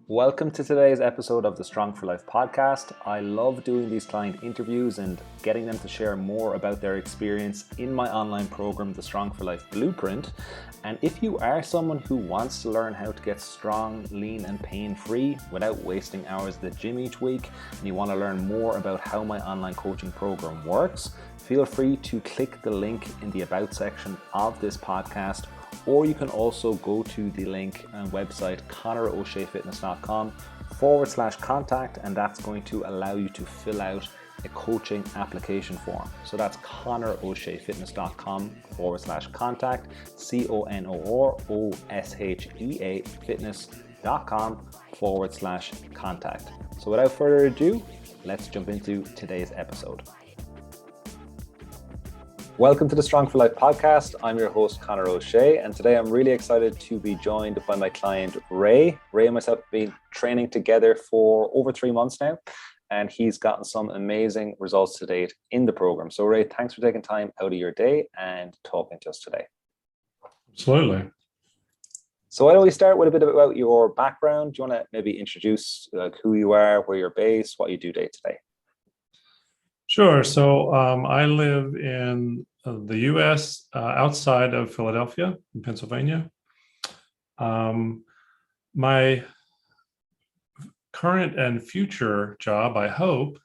Welcome to today's episode of the Strong for Life podcast. I love doing these client interviews and getting them to share more about their experience in my online program, the Strong for Life Blueprint. And if you are someone who wants to learn how to get strong, lean, and pain-free without wasting hours at the gym each week, and you want to learn more about how my online coaching program works, feel free to click the link in the About section of this podcast. Or you can also go to the link and website conorosheafitness.com/contact, and that's going to allow you to fill out a coaching application form. So that's conorosheafitness.com/contact, CONOROSHEA fitness.com/contact. So without further ado, let's jump into today's episode. Welcome to the Strong for Life podcast. I'm your host, Conor O'Shea, and today I'm really excited to be joined by my client, Ray. Ray and myself have been training together for over 3 months now, and he's gotten some amazing results to date in the program. So Ray, thanks for taking time out of your day and talking to us today. Absolutely. So why don't we start with a bit about your background? Do you want to maybe introduce who you are, where you're based, what you do day to day? Sure. So I live in the U.S. Outside of Philadelphia, in Pennsylvania. My current and future job, I hope,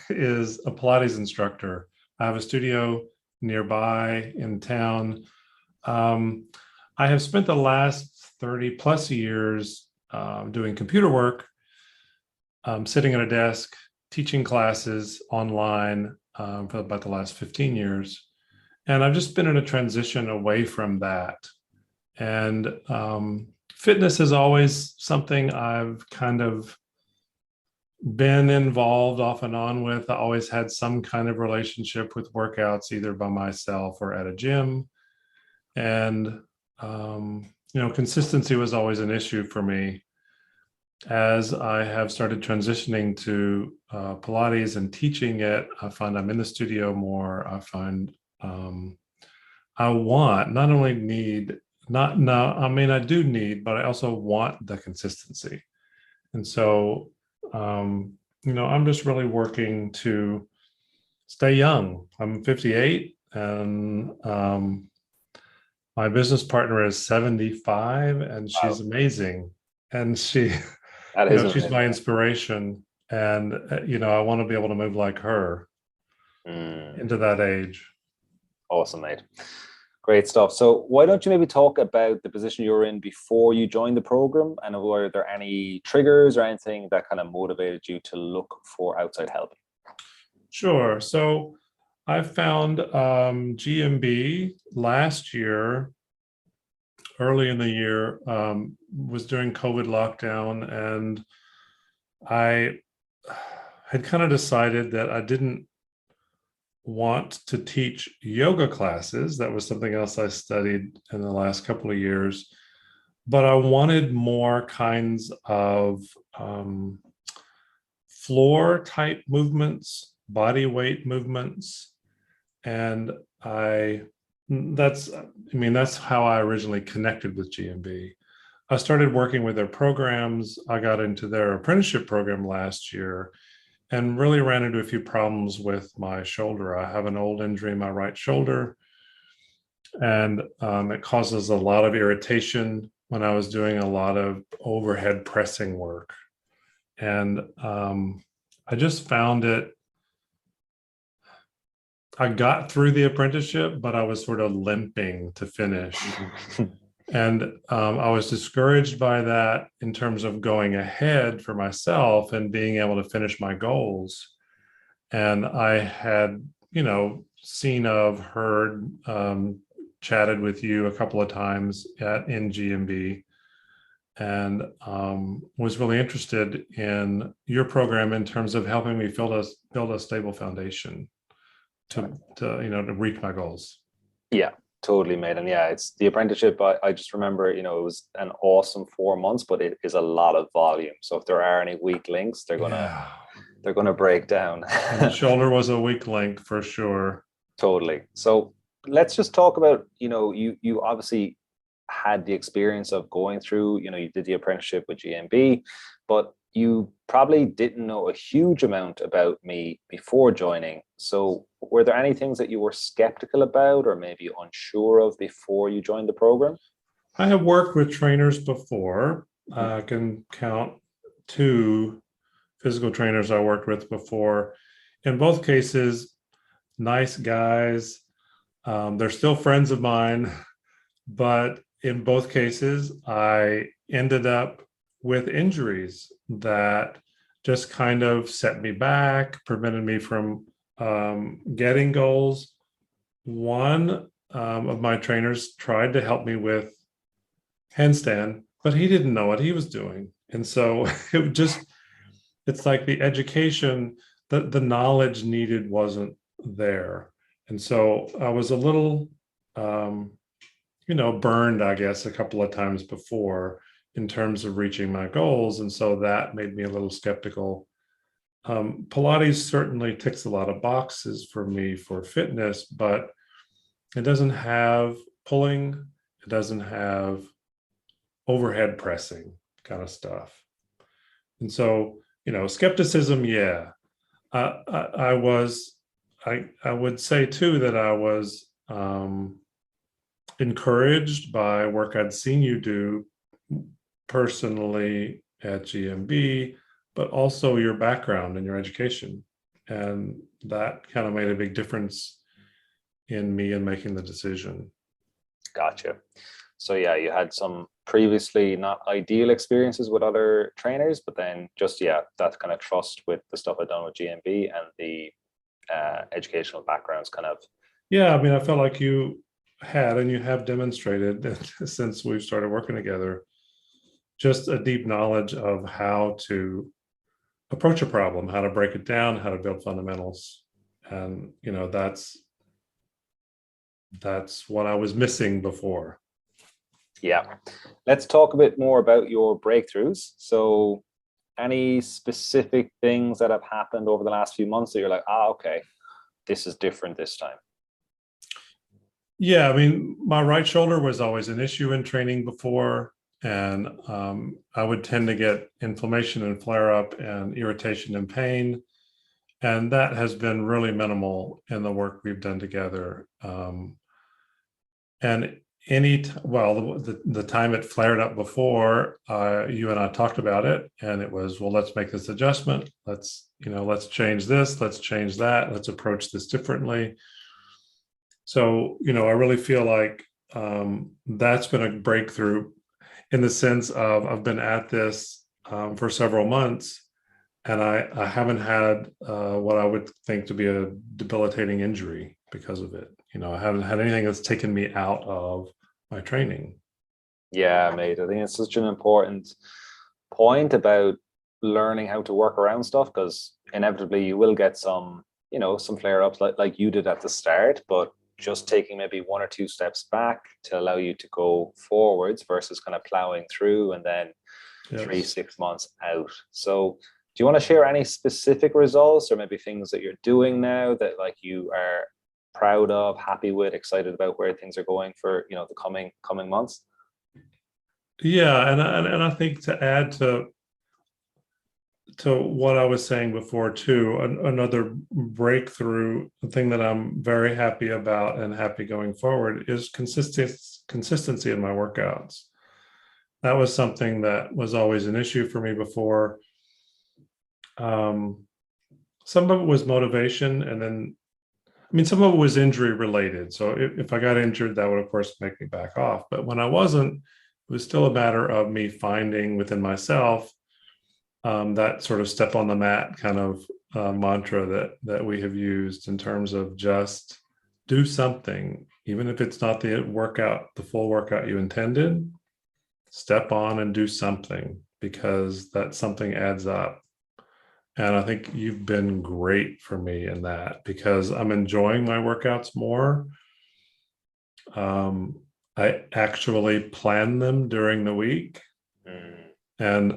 is a Pilates instructor. I have a studio nearby in town. I have spent the last 30 plus years doing computer work, sitting at a desk, teaching classes online for about the last 15 years. And I've just been in a transition away from that. And fitness is always something I've kind of been involved off and on with. I always had some kind of relationship with workouts, either by myself or at a gym. And, consistency was always an issue for me. As I have started transitioning to Pilates and teaching it, I find I'm in the studio more. I find I want, not only need, not now, I mean, I do need, but I also want the consistency. And so, I'm just really working to stay young. I'm 58 and my business partner is 75 and she's amazing. And she's my inspiration. And, I want to be able to move like her into that age. Awesome, mate. Great stuff. So why don't you maybe talk about the position you were in before you joined the program, and were there any triggers or anything that kind of motivated you to look for outside help? Sure. So I found GMB last year, early in the year, was during COVID lockdown, and I had kind of decided that I didn't want to teach yoga classes. That was something else I studied in the last couple of years, but I wanted more kinds of floor type movements, body weight movements. And that's how I originally connected with GMB. I started working with their programs. I got into their apprenticeship program last year and really ran into a few problems with my shoulder. I have an old injury in my right shoulder, and it causes a lot of irritation when I was doing a lot of overhead pressing work. And I just found it, I got through the apprenticeship, but I was sort of limping to finish. And I was discouraged by that in terms of going ahead for myself and being able to finish my goals. And I had, seen of, heard, chatted with you a couple of times in GMB, and was really interested in your program in terms of helping me build a stable foundation to reach my goals. Yeah, totally, mate. And yeah, it's the apprenticeship. I just remember, it was an awesome 4 months, but it is a lot of volume. So if there are any weak links, they're gonna break down. And the shoulder was a weak link for sure. Totally. So let's just talk about, you obviously had the experience of going through, you did the apprenticeship with GMB, but you probably didn't know a huge amount about me before joining. So were there any things that you were skeptical about or maybe unsure of before you joined the program? I have worked with trainers before. I can count 2 physical trainers I worked with before. In both cases, nice guys. They're still friends of mine, but in both cases, I ended up with injuries that just kind of set me back, prevented me from getting goals. One of my trainers tried to help me with handstand, but he didn't know what he was doing. And so it's like the education, the knowledge needed wasn't there. And so I was a little, burned, I guess, a couple of times before in terms of reaching my goals. And so that made me a little skeptical. Pilates certainly ticks a lot of boxes for me for fitness, but it doesn't have pulling, it doesn't have overhead pressing kind of stuff. And so, skepticism, yeah. I would say too that I was encouraged by work I'd seen you do personally at GMB, but also your background and your education. And that kind of made a big difference in me in making the decision. Gotcha. So yeah, you had some previously not ideal experiences with other trainers, but then just, that kind of trust with the stuff I've done with GMB and the educational backgrounds kind of. Yeah, I mean, I felt like you had, and you have demonstrated that since we've started working together, just a deep knowledge of how to approach a problem, how to break it down, how to build fundamentals. And, that's what I was missing before. Yeah. Let's talk a bit more about your breakthroughs. So any specific things that have happened over the last few months that you're like, okay, this is different this time? Yeah, I mean, my right shoulder was always an issue in training before, and I would tend to get inflammation and flare up and irritation and pain. And that has been really minimal in the work we've done together. And the time it flared up before, you and I talked about it, and it was, well, let's make this adjustment. Let's change this, let's change that, let's approach this differently. So, I really feel like that's been a breakthrough in the sense of I've been at this for several months, and I haven't had what I would think to be a debilitating injury because of it. I haven't had anything that's taken me out of my training. Yeah, mate. I think it's such an important point about learning how to work around stuff, because inevitably you will get some flare ups like you did at the start, but just taking maybe 1 or 2 steps back to allow you to go forwards versus kind of plowing through and then 3-6 months out. So do you want to share any specific results or maybe things that you're doing now that like you are proud of, happy with, excited about where things are going for the coming months? Yeah, and I think to add to what I was saying before too, another breakthrough thing that I'm very happy about and happy going forward is consistency in my workouts. That was something that was always an issue for me before. Some of it was motivation, and then some of it was injury related. So if I got injured, that would of course make me back off. But when I wasn't, it was still a matter of me finding within myself that sort of step on the mat kind of mantra that we have used in terms of just do something, even if it's not the full workout you intended. Step on and do something, because that something adds up. And I think you've been great for me in that, because I'm enjoying my workouts more. I actually plan them during the week. And,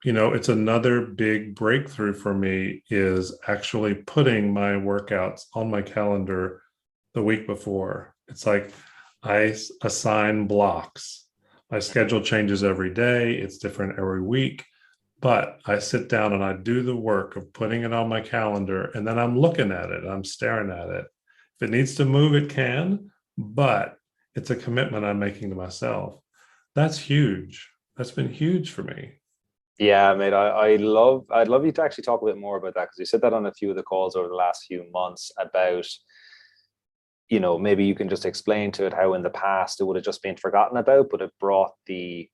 it's another big breakthrough for me is actually putting my workouts on my calendar the week before. It's like assign blocks. My schedule changes every day. It's different every week, but I sit down and I do the work of putting it on my calendar, and then I'm looking at it. I'm staring at it. If it needs to move, it can, but it's a commitment I'm making to myself. That's huge. That's been huge for me. Yeah, mate, I'd love you to actually talk a bit more about that, because you said that on a few of the calls over the last few months about, maybe you can just explain to it how in the past it would have just been forgotten about, but it brought the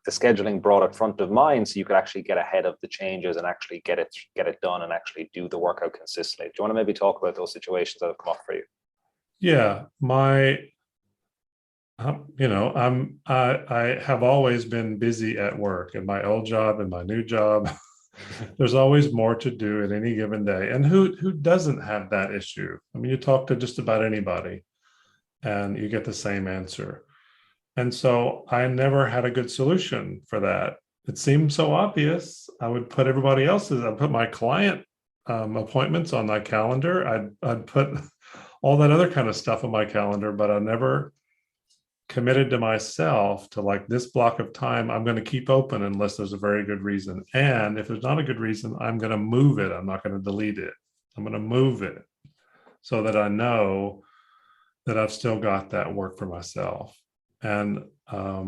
scheduling brought it front of mind, so you could actually get ahead of the changes and actually get it done and actually do the workout consistently. Do you want to maybe talk about those situations that have come up for you? Yeah, I have always been busy at work, in my old job and my new job. There's always more to do at any given day. And who doesn't have that issue? I mean, you talk to just about anybody and you get the same answer. And so I never had a good solution for that. It seemed so obvious. I would put I'd put my client appointments on my calendar. I'd put all that other kind of stuff on my calendar, but I never committed to myself to, like, this block of time I'm going to keep open unless there's a very good reason. And if there's not a good reason, I'm going to move it. I'm not going to delete it. I'm going to move it so that I know that I've still got that work for myself. And I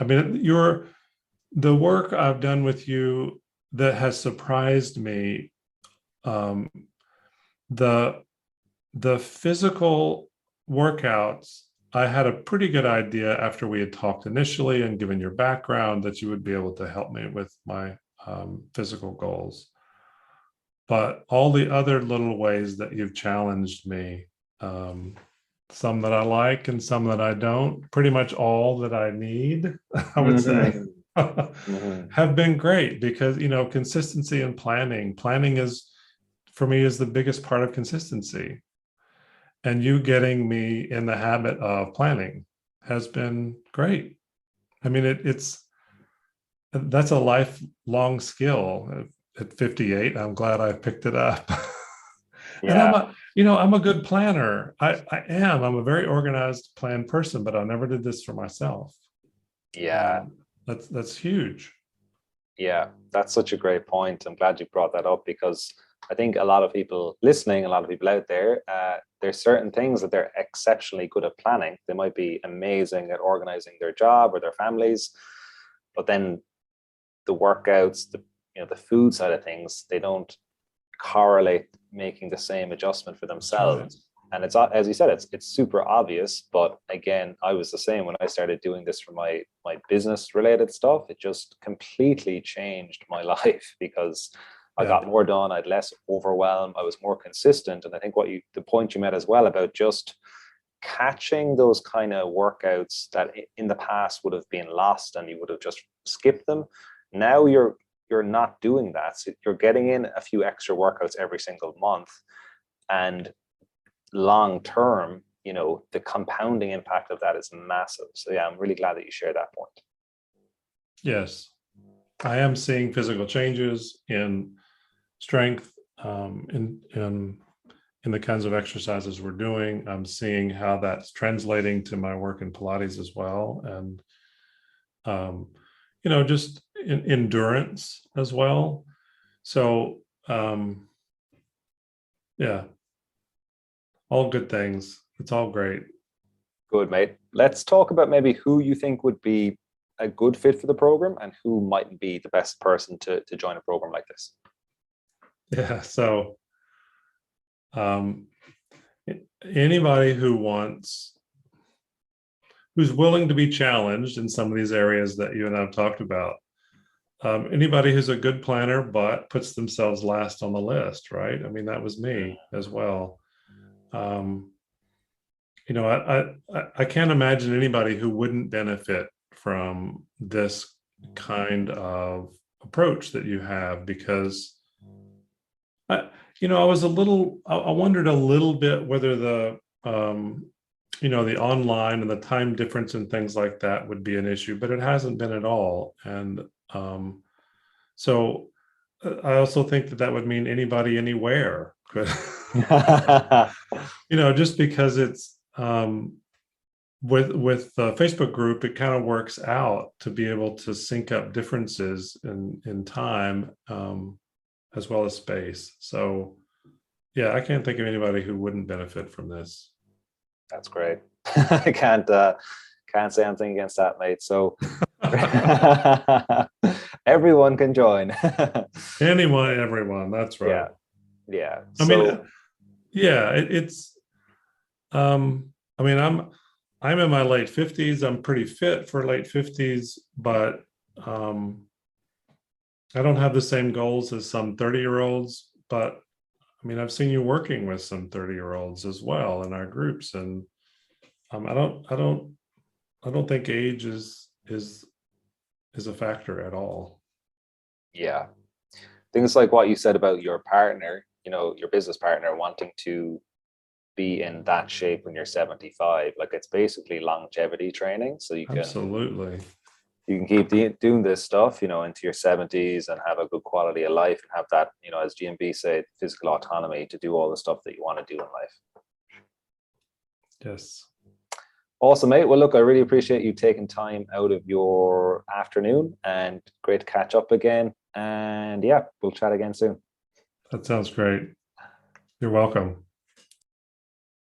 mean, the work I've done with you that has surprised me, the physical workouts, I had a pretty good idea after we had talked initially and given your background that you would be able to help me with my physical goals. But all the other little ways that you've challenged me, some that I like and some that I don't, pretty much all that I need, I would say, have been great, because, consistency and planning is, for me, is the biggest part of consistency. And you getting me in the habit of planning has been great. I mean, that's a lifelong skill. At 58, I'm glad I picked it up. And Yeah. I'm a good planner. I am. I'm a very organized, planned person, but I never did this for myself. Yeah. That's huge. Yeah, that's such a great point. I'm glad you brought that up, because I think a lot of people listening, a lot of people out there, there's certain things that they're exceptionally good at planning. They might be amazing at organizing their job or their families, but then the workouts, the food side of things, they don't correlate making the same adjustment for That's right. themselves. And it's, as you said, it's super obvious. But again, I was the same when I started doing this for my business related stuff. It just completely changed my life, because I Yeah. got more done. I had less overwhelm. I was more consistent. And I think the point you made as well about just catching those kind of workouts that in the past would have been lost and you would have just skipped them. Now you're not doing that. So you're getting in a few extra workouts every single month, and long term, the compounding impact of that is massive. So yeah, I'm really glad that you shared that point. Yes. I am seeing physical changes in strength, in the kinds of exercises we're doing. I'm seeing how that's translating to my work in Pilates as well. And, just endurance as well. So, yeah, all good things. It's all great. Good, mate. Let's talk about maybe who you think would be a good fit for the program and who might be the best person to join a program like this. Yeah. So, um, anybody who's willing to be challenged in some of these areas that you and I've talked about. Anybody who's a good planner but puts themselves last on the list, right? I mean, that was me as well. I can't imagine anybody who wouldn't benefit from this kind of approach that you have, because I wondered a little bit whether the online and the time difference and things like that would be an issue, but it hasn't been at all. And so I also think that would mean anybody, anywhere could, just because it's, with the Facebook group, it kind of works out to be able to sync up differences in time, as well as space. So yeah, I can't think of anybody who wouldn't benefit from this. That's great. I can't say anything against that, mate. So everyone can join. Everyone, that's right. Yeah, yeah. I mean, So yeah, it's I mean, I'm in my late 50s. I'm pretty fit for late 50s, but I don't have the same goals as some 30-year-olds. But I mean, I've seen you working with some 30-year-olds as well in our groups, and I don't think age is a factor at all. yeah, things like what you said about your partner, your business partner wanting to be in that shape when you're 75, like it's basically longevity training. So Absolutely. you can keep doing this stuff, into your 70s and have a good quality of life and have that, as GMB said, physical autonomy to do all the stuff that you want to do in life. Yes. Awesome, mate. Well, look, I really appreciate you taking time out of your afternoon, and great to catch up again. And yeah, we'll chat again soon. That sounds great. You're welcome.